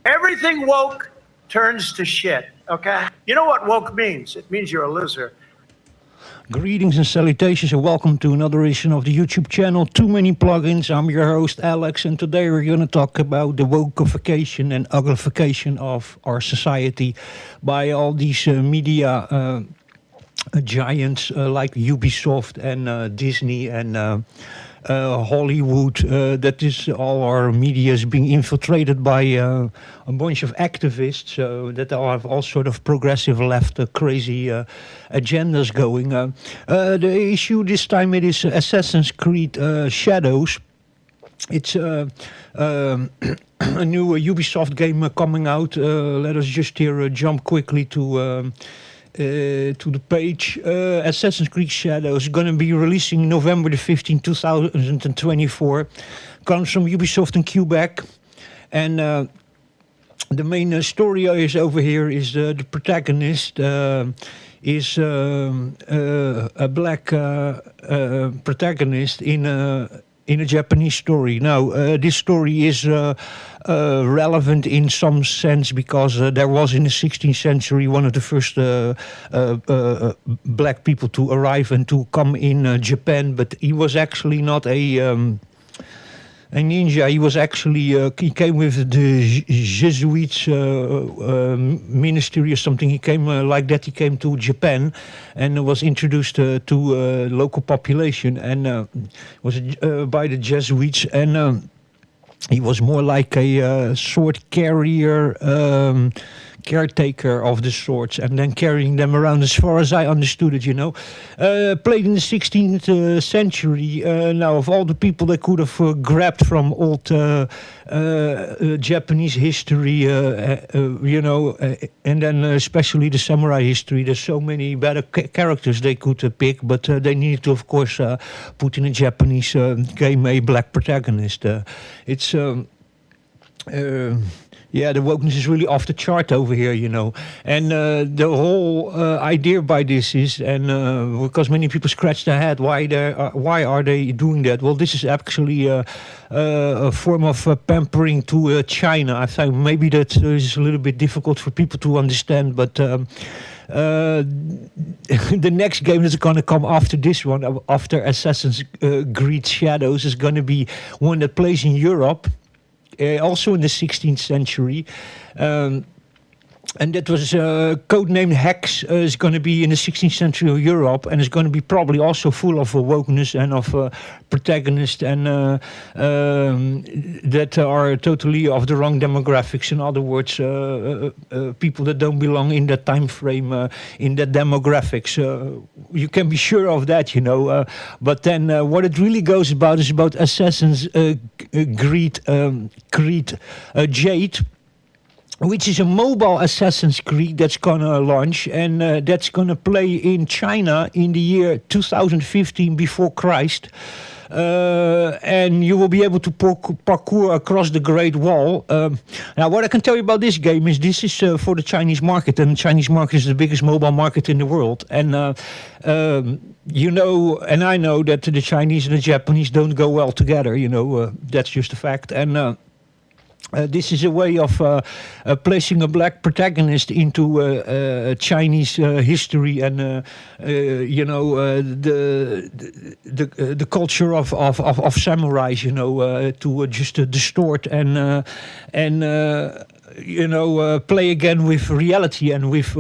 Everything woke turns to shit, okay? You know what woke means? It means you're a loser. Greetings and salutations, and welcome to another edition of the YouTube channel Too Many Plugins. I'm your host Alex, and today we're going to talk about the wokeification and uglification of our society by all these media giants like Ubisoft and Disney and Hollywood. That is, all our media is being infiltrated by a bunch of activists that all have all sort of progressive left crazy agendas going. The issue this time, it is Assassin's Creed Shadows. It's a new Ubisoft game coming out. Let us just here jump quickly to the page. Assassin's Creed Shadows is going to be releasing November the 15th, 2024. Comes from Ubisoft in Quebec. And the main story is over here is the protagonist is a black protagonist in a Japanese story. Now, this story is relevant in some sense because there was in the 16th century one of the first black people to arrive and to come in Japan, but he was actually not a ninja. He was actually he came with the Jesuits ministry or something. He came like that. He came to Japan and was introduced to local population and was by the Jesuits, and he was more like a sword carrier. Caretaker of the swords and then carrying them around, as far as I understood it, played in the 16th century. Now, of all the people they could have grabbed from old Japanese history, and then especially the samurai history, there's so many better characters they could pick, but they needed to, of course, put in a Japanese game a black protagonist. Yeah, the wokeness is really off the chart over here, And the whole idea by this is, and because many people scratch their head, why are they doing that? Well, this is actually a form of pampering to China. I think maybe that is a little bit difficult for people to understand, but the next game that's going to come after this one, after Assassin's Creed Shadows, is going to be one that plays in Europe. Also in the 16th century. And that was codenamed Hex, is going to be in the 16th century of Europe, and is going to be probably also full of wokeness and of protagonists and that are totally of the wrong demographics. In other words, people that don't belong in that time frame, in that demographics. You can be sure of that, but then what it really goes about is about Assassin's Creed Jade, which is a mobile Assassin's Creed that's going to launch, and that's going to play in China in the year 2015 before Christ. And you will be able to parkour across the Great Wall. Now, what I can tell you about this game is this is for the Chinese market, and the Chinese market is the biggest mobile market in the world. And and I know that the Chinese and the Japanese don't go well together. That's just a fact. And this is a way of placing a black protagonist into Chinese history and the culture of samurais, to just distort and play again with reality and with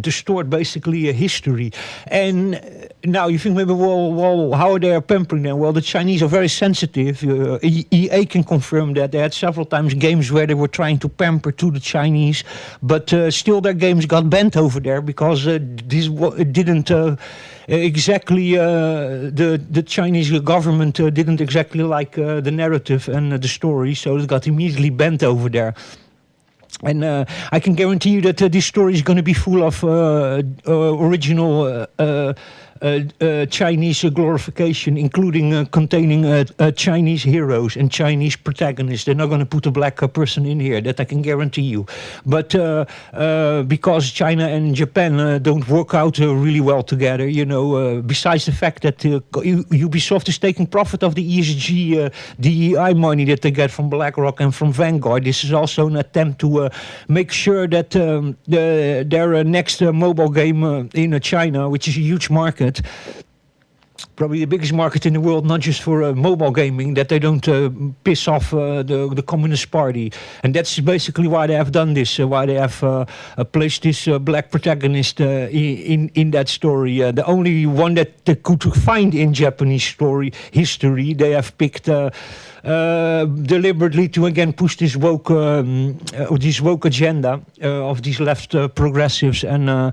distort basically a history. And now you think maybe, well, how are they pampering them? Well, the Chinese are very sensitive. EA can confirm that. They had several times games where they were trying to pamper to the Chinese, but still their games got banned over there because this didn't exactly the Chinese government didn't exactly like the narrative and the story, so it got immediately banned over there. And I can guarantee you that this story is going to be full of original Chinese glorification, including containing Chinese heroes and Chinese protagonists. They're not going to put a black person in here, that I can guarantee you. But because China and Japan don't work out really well together, besides the fact that Ubisoft is taking profit of the ESG DEI money that they get from BlackRock and from Vanguard, this is also an attempt to make sure that their next mobile game in China, which is a huge market, probably the biggest market in the world, not just for mobile gaming, that they don't piss off the Communist Party. And that's basically why they have done this, why they have placed this black protagonist in that story. The only one that they could find in Japanese story history, they have picked deliberately to again push this woke agenda of these left progressives and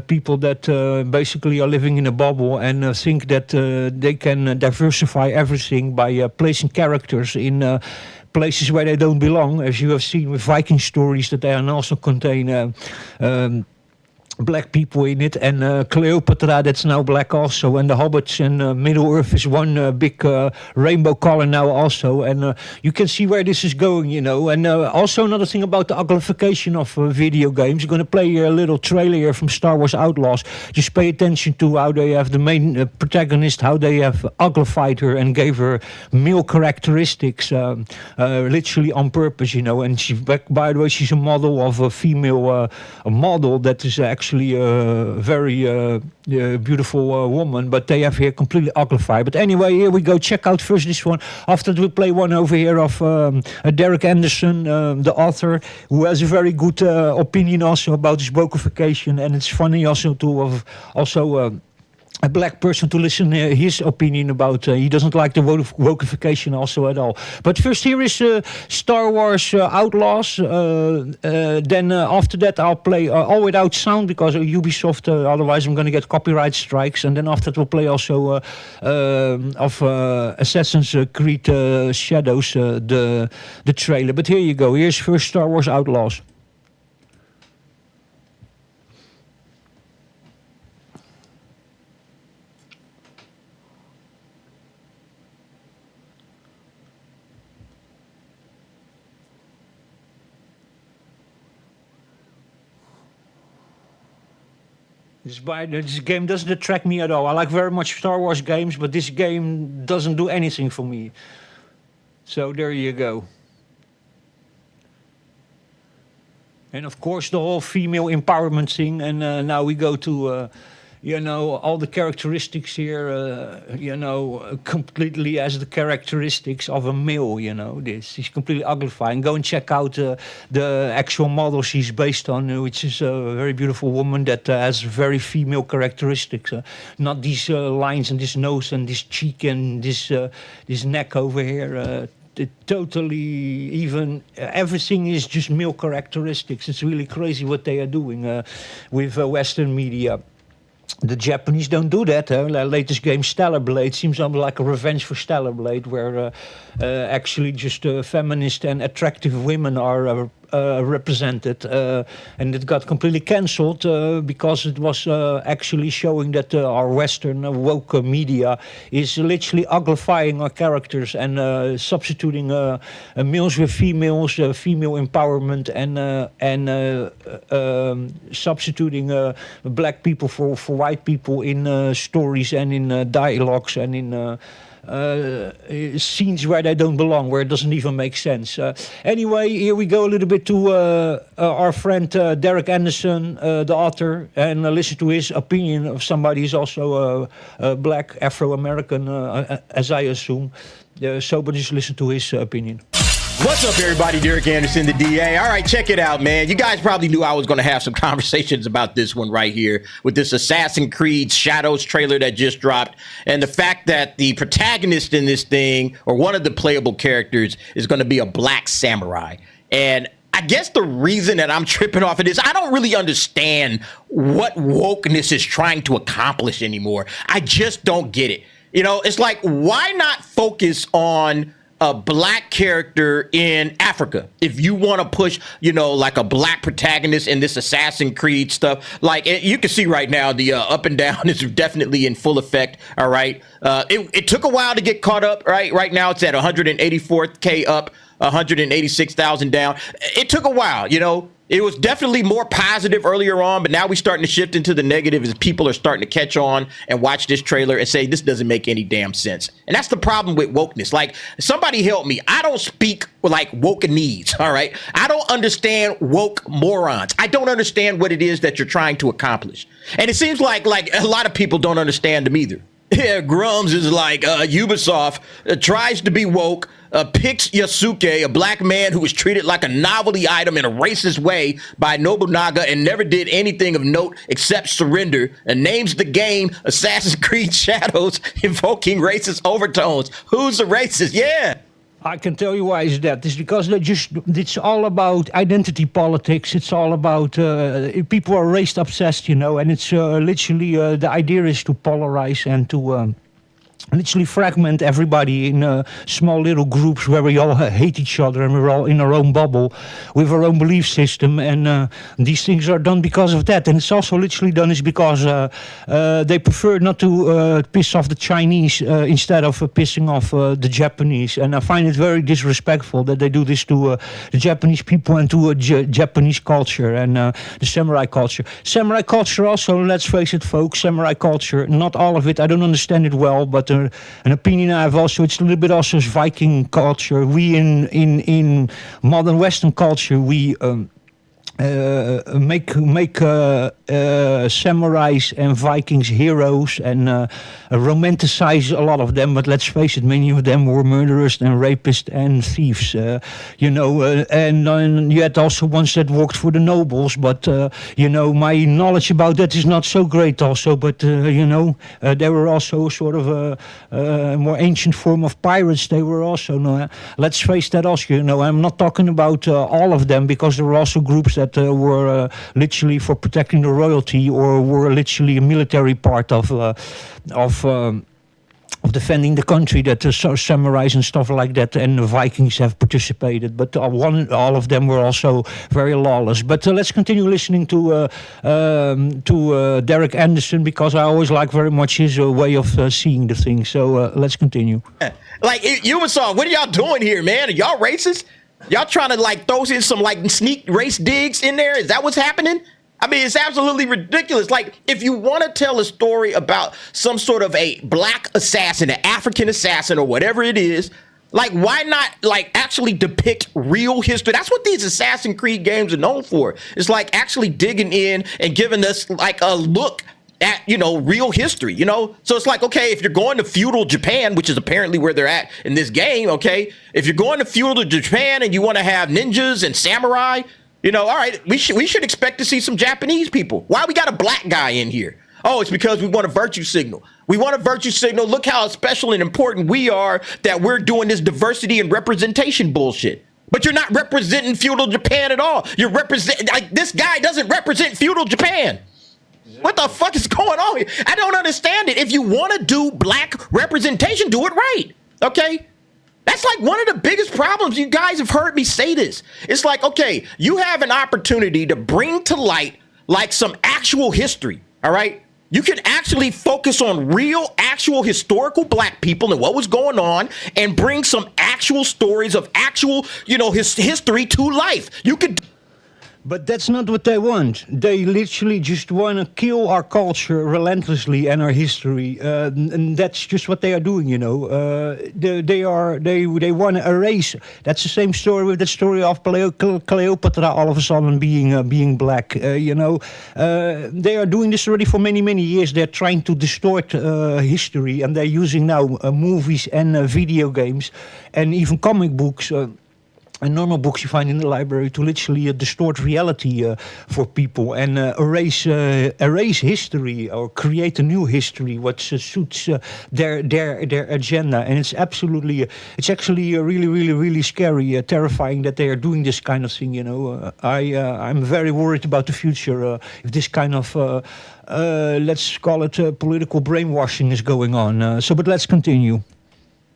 people that basically are living in a bubble and think that they can diversify everything by placing characters in places where they don't belong, as you have seen with Viking stories that they also contain black people in it, and Cleopatra, that's now black also, and the Hobbits and Middle Earth is one big rainbow color now also, and you can see where this is going, and also another thing about the uglification of video games. I'm going to play a little trailer here from Star Wars Outlaws. Just pay attention to how they have the main protagonist, how they have uglified her and gave her male characteristics, literally on purpose, and she, by the way, she's a model of a female model that is actually a very beautiful woman, but they have here completely uglified. But anyway, here we go. Check out first this one. After that, we play one over here of Derek Anderson, the author, who has a very good opinion also about this wokeification, and it's funny also to have also a black person to listen his opinion about. He doesn't like the wokeification also at all. But first, here is Star Wars Outlaws. Then after that, I'll play all without sound because Ubisoft. Otherwise, I'm going to get copyright strikes. And then after that, we'll play also of Assassin's Creed Shadows, the trailer. But here you go. Here's first Star Wars Outlaws. This game doesn't attract me at all. I like very much Star Wars games, but this game doesn't do anything for me. So there you go. And of course the whole female empowerment thing. And now we go to, all the characteristics here, completely as the characteristics of a male, this. He's completely uglified. Go and check out the actual model she's based on, which is a very beautiful woman that has very female characteristics. Not these lines and this nose and this cheek and this neck over here. Totally, even everything is just male characteristics. It's really crazy what they are doing with Western media. The Japanese don't do that. The latest game, Stellar Blade, seems like a revenge for Stellar Blade, where actually just feminist and attractive women are represented. And it got completely cancelled because it was actually showing that our Western woke media is literally uglifying our characters and substituting males with females, female empowerment, and substituting black people for white people in stories and in dialogues and in scenes where they don't belong, where it doesn't even make sense. Anyway, here we go a little bit to our friend Derek Anderson, the author, and listen to his opinion of somebody who's also black, Afro-American, as I assume. But just listen to his opinion. What's up, everybody? Derek Anderson, the DA. All right, check it out, man. You guys probably knew I was going to have some conversations about this one right here with this Assassin's Creed Shadows trailer that just dropped, and the fact that the protagonist in this thing, or one of the playable characters, is going to be a black samurai. And I guess the reason that I'm tripping off of this, I don't really understand what wokeness is trying to accomplish anymore. I just don't get it. It's like, why not focus on a black character in Africa. If you want to push, like a black protagonist in this Assassin's Creed stuff, like you can see right now, the up and down is definitely in full effect. All right. It took a while to get caught up. Right now it's at 184K up, 186,000 down. It took a while, It was definitely more positive earlier on, but now we're starting to shift into the negative as people are starting to catch on and watch this trailer and say, this doesn't make any damn sense. And that's the problem with wokeness. Like, somebody help me. I don't speak like wokenese, all right? I don't understand woke morons. I don't understand what it is that you're trying to accomplish. And it seems like a lot of people don't understand them either. Yeah, Grums is like Ubisoft tries to be woke, picks Yasuke, a black man who was treated like a novelty item in a racist way by Nobunaga and never did anything of note except surrender, and names the game Assassin's Creed Shadows, invoking racist overtones. Who's the racist? Yeah. I can tell you why is that. It's because it's all about identity politics. It's all about people are race obsessed, and it's literally the idea is to polarize and to literally fragment everybody in small little groups where we all hate each other and we're all in our own bubble with our own belief system, and these things are done because of that. And it's also literally done is because they prefer not to piss off the Chinese instead of pissing off the Japanese. And I find it very disrespectful that they do this to the Japanese people and to Japanese culture and the samurai culture. Samurai culture also, let's face it folks, samurai culture, not all of it, I don't understand it well, but an opinion I have also, it's a little bit also Viking culture. We in modern Western culture, we make samurais and Vikings heroes and romanticize a lot of them, but let's face it, many of them were murderers and rapists and thieves, and you had also ones that worked for the nobles, but my knowledge about that is not so great also, but they were also sort of a more ancient form of pirates. They were also, let's face that also, I'm not talking about all of them, because there were also groups that were literally for protecting the royalty, or were literally a military part of defending the country, that samurais and stuff like that, and the Vikings have participated, but all of them were also very lawless. But let's continue listening to Derek Anderson, because I always like very much his way of seeing the thing. So let's continue. Like, Ubisoft, what are y'all doing here, man? Are y'all racist? Y'all trying to throw in some sneak race digs in there? Is that what's happening? I mean, it's absolutely ridiculous. Like, if you want to tell a story about some sort of a black assassin, an African assassin, or whatever it is, why not actually depict real history? That's what these Assassin's Creed games are known for. It's actually digging in and giving us a look at, real history, So it's okay, if you're going to feudal Japan, which is apparently where they're at in this game, okay? If you're going to feudal Japan and you want to have ninjas and samurai, all right, we should expect to see some Japanese people. Why we got a black guy in here? Oh, it's because we want a virtue signal. We want a virtue signal. Look how special and important we are that we're doing this diversity and representation bullshit. But you're not representing feudal Japan at all. You're this guy doesn't represent feudal Japan. What the fuck is going on here? I don't understand it. If you want to do black representation, do it right. Okay? That's one of the biggest problems. You guys have heard me say this. It's okay, you have an opportunity to bring to light some actual history. All right? You can actually focus on real, actual historical black people and what was going on, and bring some actual stories of actual, history to life. You could. But that's not what they want. They literally just want to kill our culture relentlessly and our history, and that's just what they are doing. They want to erase. That's the same story with the story of Cleopatra all of a sudden being black. They are doing this already for many years. They're trying to distort history, and they're using now movies and video games and even comic books. And normal books you find in the library to literally distort reality for people and erase history or create a new history what suits their agenda. And it's actually really scary, terrifying that they are doing this kind of thing. I'm very worried about the future if this kind of let's call it political brainwashing is going on. But let's continue.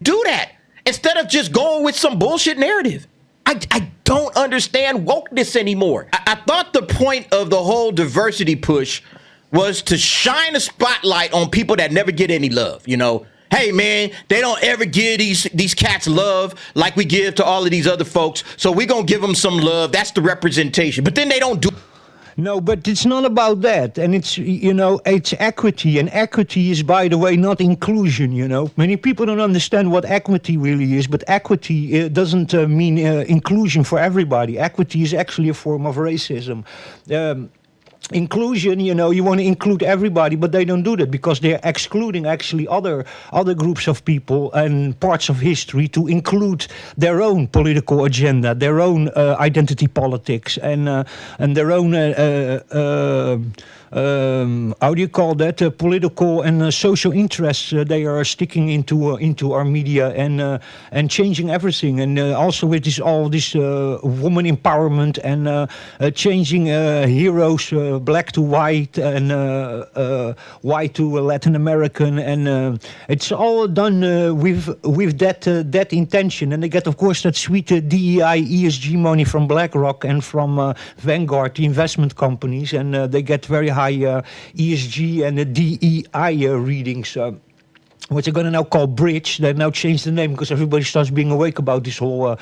Do that. instead of just going with some bullshit narrative. I don't understand wokeness anymore. I thought the point of the whole diversity push was to shine a spotlight on people that never get any love. You know, hey man, they don't ever give these cats love like we give to all of these other folks. So we're gonna give them some love. That's the representation. But then they don't do. No, but it's not about that. And it's, you know, it's equity. And equity is, by the way, not inclusion, you know. Many people don't understand what equity really is. But equity doesn't mean inclusion for everybody. Equity is actually a form of racism. Inclusion, you know, you want to include everybody, but they don't do that because they're excluding actually other groups of people and parts of history to include their own political agenda, their own identity politics, and their own how do you call that? Political and social interests they are sticking into our media and changing everything, and also with all this woman empowerment and changing heroes black to white and white to Latin American, and it's all done with that intention, and they get of course that sweet DEI ESG money from BlackRock and from Vanguard, the investment companies, and they get very high ESG and DEI readings. What they're going to now call Bridge. They now changed the name because everybody starts being awake about this whole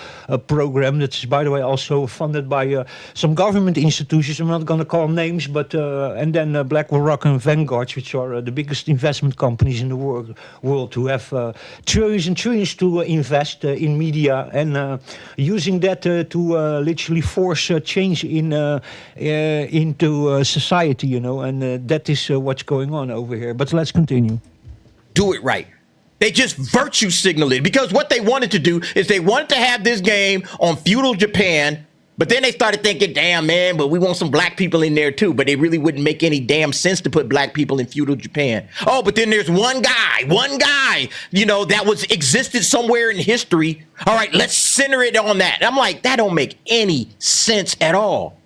program. That's, by the way, also funded by some government institutions. I'm not going to call names, but and then BlackRock and Vanguard, which are the biggest investment companies in the world who have trillions and trillions to invest in media, and using that to literally force change into society, you know, and that is what's going on over here. But let's continue. Do it right. They just virtue signal it, because what they wanted to do is they wanted to have this game on feudal Japan, but then they started thinking, damn, man, but we want some black people in there too. But it really wouldn't make any damn sense to put black people in feudal Japan. Oh, but then there's one guy, you know, that existed somewhere in history. All right, let's center it on that. And I'm like, that don't make any sense at all.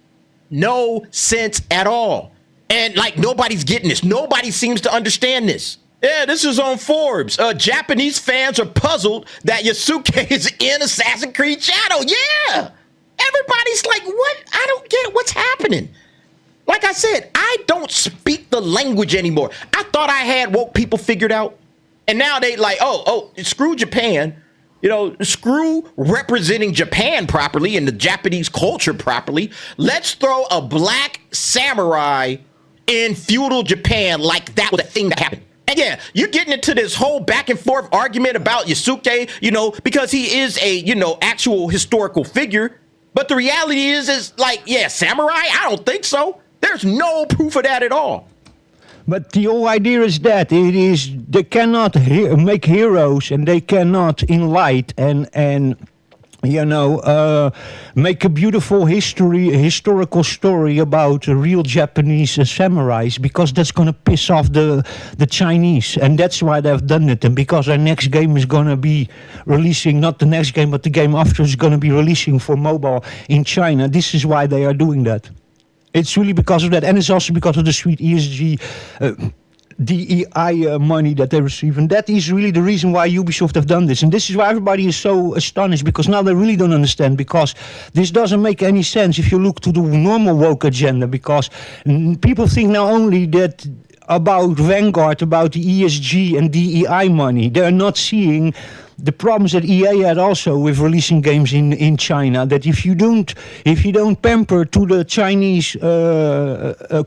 No sense at all. And like, nobody's getting this. Nobody seems to understand this. Yeah, this is on Forbes. Japanese fans are puzzled that Yasuke is in Assassin's Creed Shadow. Yeah. Everybody's like, what? I don't get what's happening. Like I said, I don't speak the language anymore. I thought I had woke people figured out. And now they like, oh, screw Japan. You know, screw representing Japan properly and the Japanese culture properly. Let's throw a black samurai in feudal Japan like that was a thing that happened. And yeah, you're getting into this whole back and forth argument about Yasuke, you know, because he is a, you know, actual historical figure. But the reality is like, yeah, samurai? I don't think so. There's no proof of that at all. But the whole idea is that they cannot make heroes, and they cannot enlighten and you know, make a beautiful historical story about real Japanese samurais, because that's going to piss off the Chinese, and that's why they've done it. And because our next game is going to be releasing, not the next game, but the game after is going to be releasing for mobile in China. This is why they are doing that. It's really because of that, and it's also because of the sweet ESG DEI money that they receive, and that is really the reason why Ubisoft have done this. And this is why everybody is so astonished, because now they really don't understand, because this doesn't make any sense if you look to the normal woke agenda, because people think now only that about Vanguard, about the ESG and DEI money. They're not seeing the problems that EA had also with releasing games in China, that if you don't pamper to the Chinese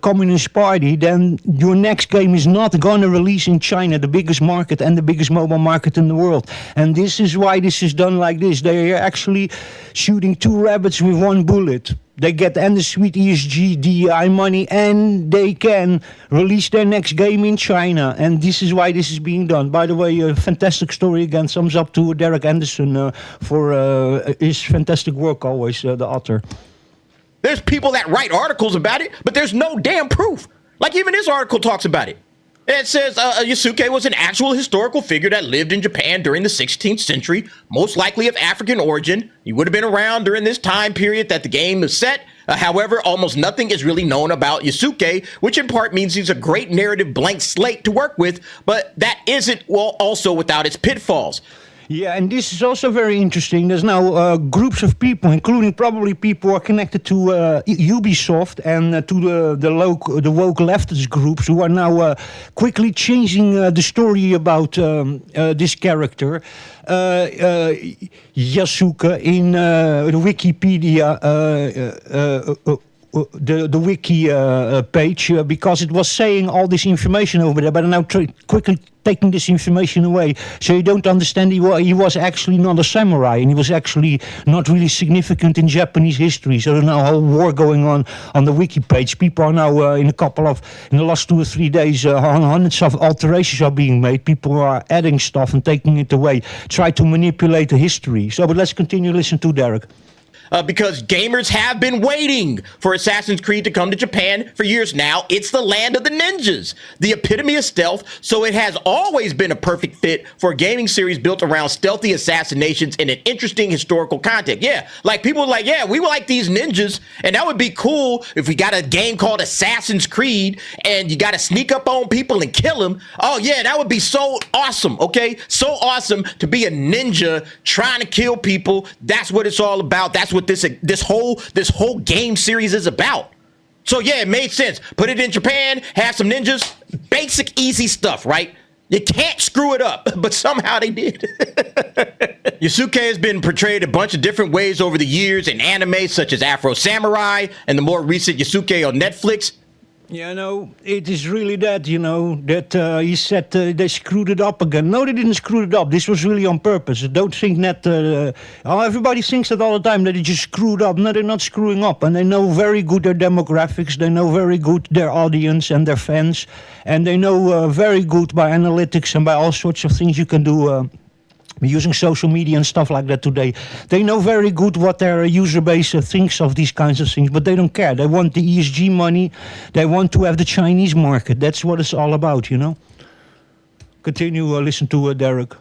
Communist Party, then your next game is not going to release in China, the biggest market and the biggest mobile market in the world. And this is why this is done like this. They are actually shooting two rabbits with one bullet. They get and the sweet ESG DEI money, and they can release their next game in China. And this is why this is being done. By the way, a fantastic story again. Thumbs up to Derek Anderson for his fantastic work always, the author. There's people that write articles about it, but there's no damn proof. Like even this article talks about it. It says Yasuke was an actual historical figure that lived in Japan during the 16th century, most likely of African origin. He would have been around during this time period that the game is set. However, almost nothing is really known about Yasuke, which in part means he's a great narrative blank slate to work with, but that isn't, well, also without its pitfalls. Yeah, and this is also very interesting. There's now groups of people, including probably people who are connected to Ubisoft and to the woke leftist groups, who are now quickly changing the story about this character, Yasuke, in the Wikipedia. The wiki page because it was saying all this information over there, but now quickly taking this information away, so you don't understand he was actually not a samurai, and he was actually not really significant in Japanese history. So there's now a whole war going on the wiki page. People are now in the last 2 or 3 days, hundreds of alterations are being made. People are adding stuff and taking it away, try to manipulate the history. So, but let's continue listening to Derek. Because gamers have been waiting for Assassin's Creed to come to Japan for years now. It's the land of the ninjas, the epitome of stealth, so it has always been a perfect fit for a gaming series built around stealthy assassinations in an interesting historical context. Yeah, like people are like, yeah, we like these ninjas, and that would be cool if we got a game called Assassin's Creed, and you got to sneak up on people and kill them. Oh yeah, that would be so awesome, okay? So awesome to be a ninja trying to kill people. That's what it's all about. That's what this whole game series is about. So yeah, it made sense. Put it in Japan, have some ninjas, basic easy stuff, right? You can't screw it up, but somehow they did. Yasuke has been portrayed a bunch of different ways over the years in anime such as Afro Samurai and the more recent Yasuke on Netflix. Yeah, no, it is really that, that he said they screwed it up again. No, they didn't screw it up. This was really on purpose. Don't think that, everybody thinks that all the time, that they just screwed up. No, they're not screwing up. And they know very good their demographics. They know very good their audience and their fans. And they know very good by analytics and by all sorts of things you can do using social media and stuff like that today. They know very good what their user base thinks of these kinds of things, but they don't care. They want the ESG money. They want to have the Chinese market. That's what it's all about, Continue, listen to Derek.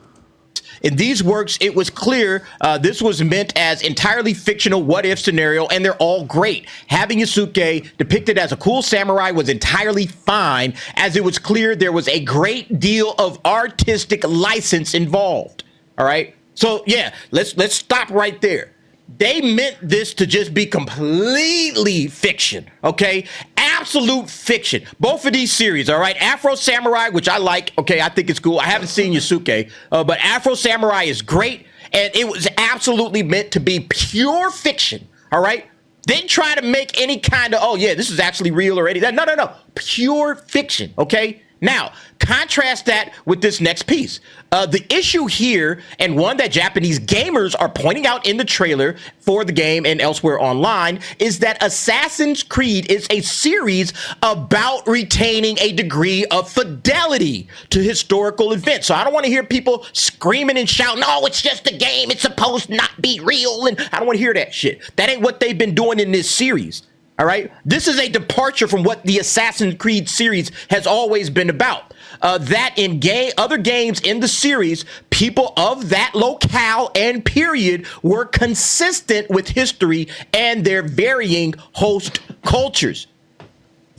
In these works, it was clear this was meant as entirely fictional what-if scenario, and they're all great. Having Yasuke depicted as a cool samurai was entirely fine, as it was clear there was a great deal of artistic license involved. All right. So, yeah, let's stop right there. They meant this to just be completely fiction. OK, absolute fiction. Both of these series. All right. Afro Samurai, which I like. OK, I think it's cool. I haven't seen Yasuke, but Afro Samurai is great. And it was absolutely meant to be pure fiction. All right. Didn't try to make any kind of, oh, yeah, this is actually real or anything. No. Pure fiction. OK. Now, contrast that with this next piece. The issue here, and one that Japanese gamers are pointing out in the trailer for the game and elsewhere online, is that Assassin's Creed is a series about retaining a degree of fidelity to historical events. So I don't want to hear people screaming and shouting, oh, it's just a game, it's supposed to not be real, and I don't want to hear that shit. That ain't what they've been doing in this series. All right. This is a departure from what the Assassin's Creed series has always been about. That in other games in the series, people of that locale and period were consistent with history and their varying host cultures.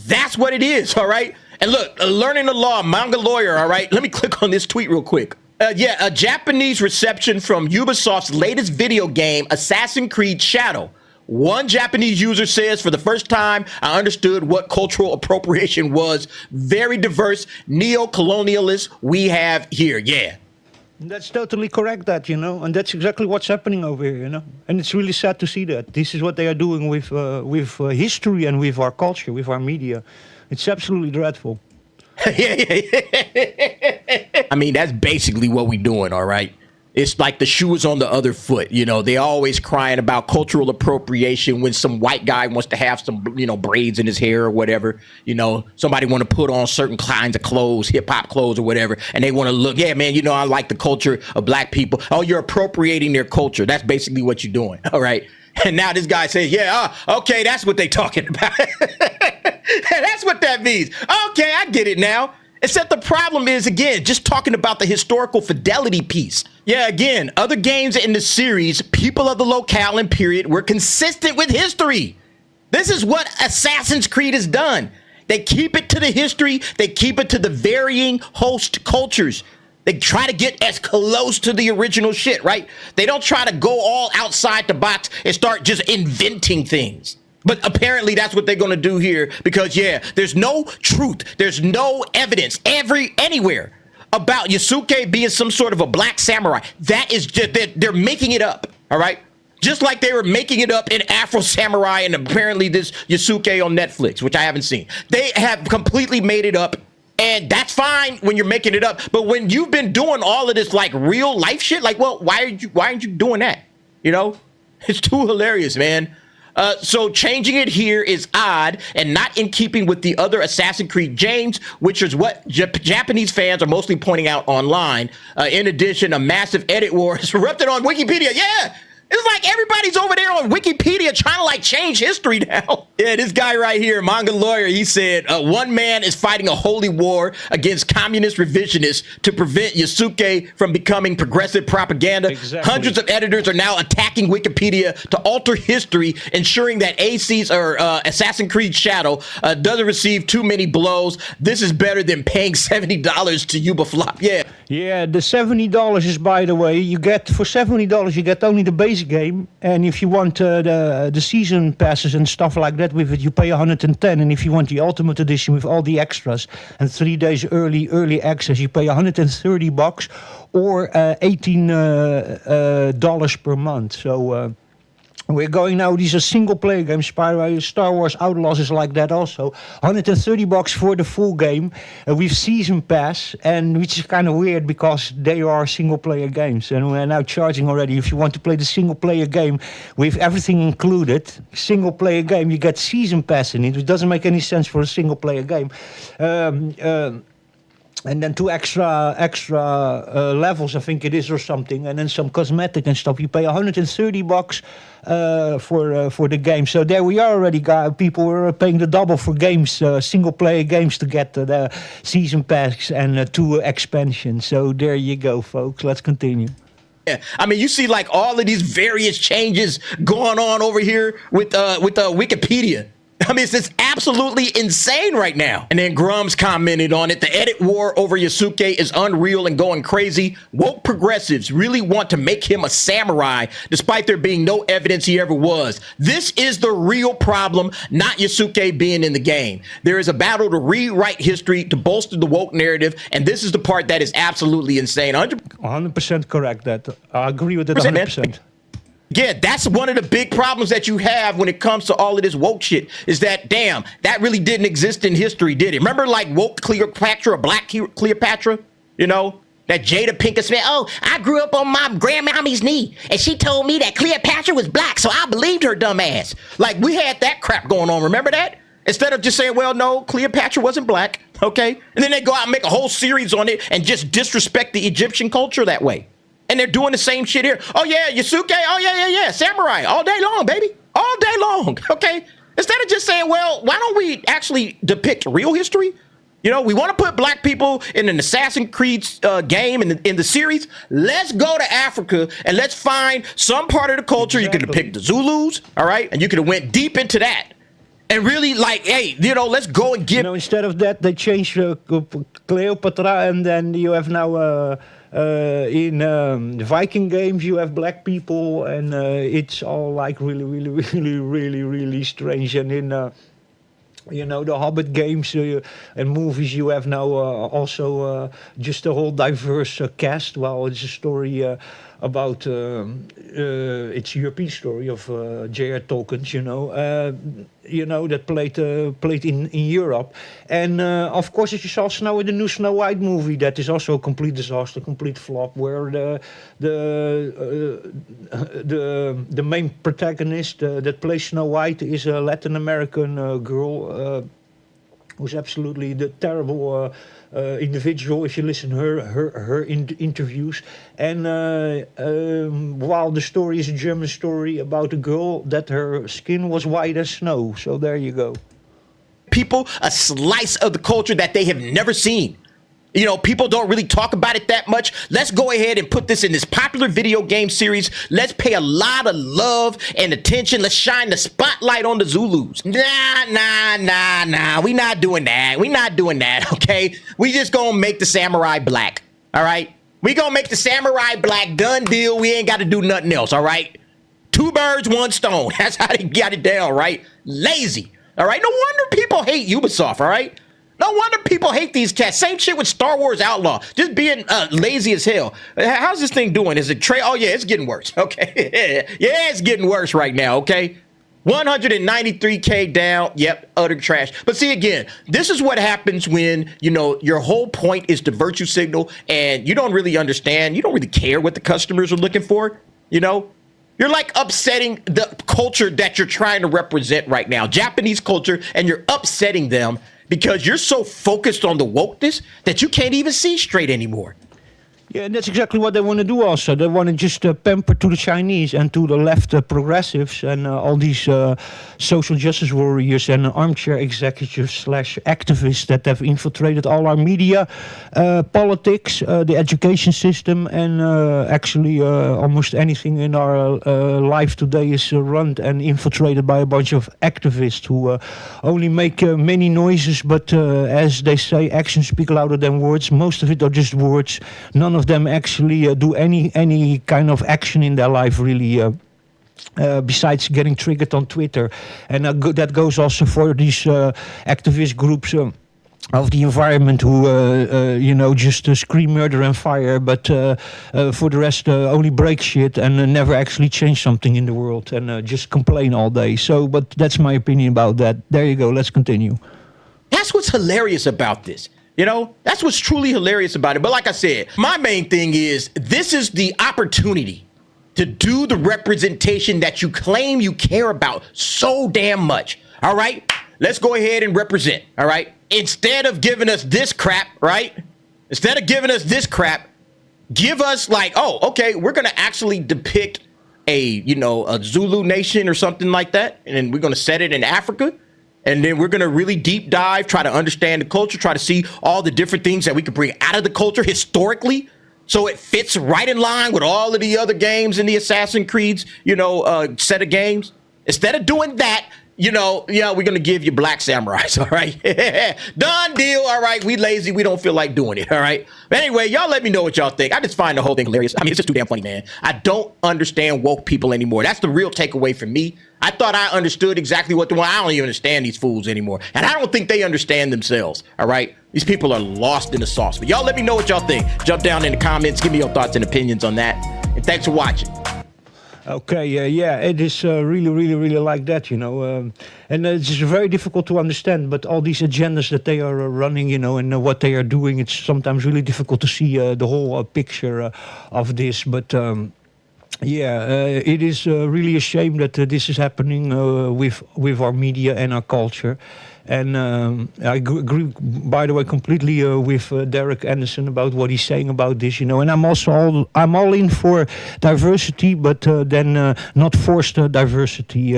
That's what it is. All right. And look, learning the law, manga lawyer. All right. Let me click on this tweet real quick. A Japanese reception from Ubisoft's latest video game, Assassin's Creed Shadow. One Japanese user says, for the first time, I understood what cultural appropriation was. Very diverse neo-colonialists we have here. Yeah. That's totally correct, and that's exactly what's happening over here, And it's really sad to see that. This is what they are doing with history and with our culture, with our media. It's absolutely dreadful. I mean, that's basically what we're doing, all right? It's like the shoe is on the other foot. They always crying about cultural appropriation when some white guy wants to have some, braids in his hair or whatever. Somebody want to put on certain kinds of clothes, hip hop clothes or whatever. And they want to look, yeah, man, I like the culture of black people. Oh, you're appropriating their culture. That's basically what you're doing. All right. And now this guy says, yeah, okay, that's what they talking about. That's what that means. Okay, I get it now. Except the problem is, again, just talking about the historical fidelity piece. Yeah, again, other games in the series, people of the locale and period were consistent with history. This is what Assassin's Creed has done. They keep it to the history. They keep it to the varying host cultures. They try to get as close to the original shit, right? They don't try to go all outside the box and start just inventing things. But apparently that's what they're going to do here because, yeah, there's no truth. There's no evidence anywhere about Yasuke being some sort of a black samurai. That is just, they're making it up, all right? Just like they were making it up in Afro Samurai and apparently this Yasuke on Netflix, which I haven't seen. They have completely made it up. And that's fine when you're making it up. But when you've been doing all of this like real life shit, like, well, why aren't you doing that? You know, it's too hilarious, man. So changing it here is odd and not in keeping with the other Assassin's Creed games, which is what Japanese fans are mostly pointing out online. In addition, a massive edit war has erupted on Wikipedia. Yeah. It's like everybody's over there on Wikipedia trying to like change history now. Yeah, this guy right here, Manga Lawyer, he said, one man is fighting a holy war against communist revisionists to prevent Yasuke from becoming progressive propaganda. Exactly. Hundreds of editors are now attacking Wikipedia to alter history, ensuring that AC's or Assassin's Creed Shadow doesn't receive too many blows. This is better than paying $70 to Ubaflop. Yeah. Yeah, the $70 is, by the way, you get for $70 you get only the base game, and if you want the season passes and stuff like that with it, you pay 110. And if you want the Ultimate Edition with all the extras and 3 days early access, you pay $130 or $18 per month. So. We're going now, these are single-player games. Star Wars Outlaws is like that also. $130 for the full game with Season Pass, and which is kind of weird because they are single-player games. And we're now charging already. If you want to play the single-player game with everything included, single-player game, you get Season Pass in it, which doesn't make any sense for a single-player game. And then 2 extra levels, I think it is, or something, and then some cosmetic and stuff. You pay $130 for the game. So there we are already, guys. People are paying the double for games, single-player games, to get the season pass and 2 expansions. So there you go, folks. Let's continue. Yeah, I mean, you see like all of these various changes going on over here with Wikipedia. I mean, it's just absolutely insane right now. And then Grums commented on it. The edit war over Yasuke is unreal and going crazy. Woke progressives really want to make him a samurai, despite there being no evidence he ever was. This is the real problem, not Yasuke being in the game. There is a battle to rewrite history to bolster the woke narrative, and this is the part that is absolutely insane. 100% correct. That I agree with that 100%. Yeah, that's one of the big problems that you have when it comes to all of this woke shit is that, damn, that really didn't exist in history, did it? Remember like woke Cleopatra or black Cleopatra? You know, that Jada Pinkett Smith. Oh, I grew up on my grandmommy's knee and she told me that Cleopatra was black, so I believed her dumb ass. Like, we had that crap going on. Remember that? Instead of just saying, well, no, Cleopatra wasn't black, okay? And then they go out and make a whole series on it and just disrespect the Egyptian culture that way. And they're doing the same shit here. Oh, yeah, Yasuke. Oh, yeah. Samurai. All day long, baby. All day long. Okay. Instead of just saying, well, why don't we actually depict real history? You know, we want to put black people in an Assassin's Creed game in the series. Let's go to Africa and let's find some part of the culture. Exactly. You can depict the Zulus. All right. And you could have went deep into that. And really, like, hey, you know, let's go and get. You know, instead of that, they changed Cleopatra, and then you have now. In the Viking games, you have black people, and it's all like really strange. And in you know, the Hobbit games and movies, you have now also just a whole diverse cast. Well, it's a story about it's a European story of J.R. Tolkien, you know, that played in Europe. And of course, as you saw now in the new Snow White movie, that is also a complete disaster, complete flop, where the main protagonist that plays Snow White is a Latin American girl who's absolutely the terrible individual if you listen to her interviews. And while the story is a German story about a girl that her skin was white as snow. So there you go. People a slice of the culture that they have never seen. You know, people don't really talk about it that much. Let's go ahead and put this in this popular video game series. Let's pay a lot of love and attention. Let's shine the spotlight on the Zulus. Nah. We not doing that. Okay? We just gonna make the samurai black. All right. We gonna make the samurai black, done deal. We ain't got to do nothing else. All right. 2 birds, 1 stone. That's how they got it down, right? Lazy. All right. No wonder people hate Ubisoft. All right. No wonder people hate these cats. Same shit with Star Wars Outlaw. Just being lazy as hell. How's this thing doing? Is it Oh, yeah, it's getting worse. Okay. Yeah, it's getting worse right now. Okay. 193K down. Yep, utter trash. But see, again, this is what happens when, your whole point is to virtue signal and you don't really understand. You don't really care what the customers are looking for. You're like upsetting the culture that you're trying to represent right now, Japanese culture, and you're upsetting them because you're so focused on the wokeness that you can't even see straight anymore. Yeah, and that's exactly what they want to do also. They want to just pamper to the Chinese and to the left progressives and all these social justice warriors and armchair executives / activists that have infiltrated all our media, politics, the education system, and actually almost anything in our life today is run and infiltrated by a bunch of activists who only make many noises, but as they say, actions speak louder than words. Most of it are just words. None of them actually do any kind of action in their life really besides getting triggered on Twitter, and that goes also for these activist groups of the environment who just scream murder and fire, but for the rest only break shit and never actually change something in the world and just complain all day. So but that's my opinion about that. There you go, let's continue. That's what's hilarious about this. That's what's truly hilarious about it. But like I said, my main thing is this is the opportunity to do the representation that you claim you care about so damn much. All right, let's go ahead and represent. All right, instead of giving us this crap, right? Instead of giving us this crap, give us like, oh, okay, we're going to actually depict a Zulu nation or something like that. And then we're going to set it in Africa. And then we're going to really deep dive, try to understand the culture, try to see all the different things that we could bring out of the culture historically. So it fits right in line with all of the other games in the Assassin's Creed's, set of games. Instead of doing that, we're going to give you black samurais. All right. Done deal. All right. We lazy. We don't feel like doing it. All right. But anyway, y'all let me know what y'all think. I just find the whole thing hilarious. I mean, it's just too damn funny, man. I don't understand woke people anymore. That's the real takeaway for me. I thought I understood exactly what they want. I don't even understand these fools anymore. And I don't think they understand themselves. All right. These people are lost in the sauce. But y'all let me know what y'all think. Jump down in the comments. Give me your thoughts and opinions on that. And thanks for watching. Okay, yeah, it is really like that, and it's just very difficult to understand. But all these agendas that they are running, and what they are doing, it's sometimes really difficult to see the whole picture of this. But it is really a shame that this is happening with our media and our culture. And I agree, by the way, completely with Derek Anderson about what he's saying about this, And I'm also all in for diversity, but then not forced diversity.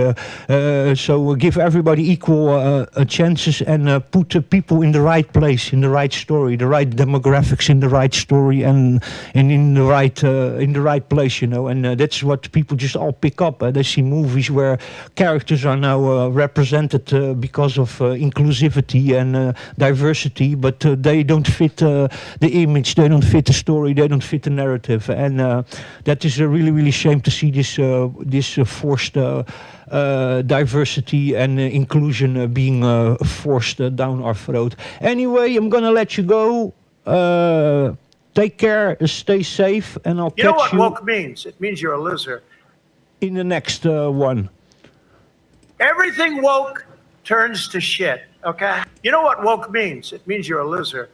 So give everybody equal chances and put people in the right place, in the right story, the right demographics in the right story, and in the right place, And that's what people just all pick up. They see movies where characters are now represented because of inclusivity and diversity, but they don't fit the image, they don't fit the story, they don't fit the narrative, and that is a really shame to see this forced diversity and inclusion being forced down our throat. Anyway, I'm gonna let you go. Take care, stay safe, and I'll catch you. You know what woke means? It means you're a loser. In the next one. Everything woke turns to shit, okay? You know what woke means? It means you're a loser.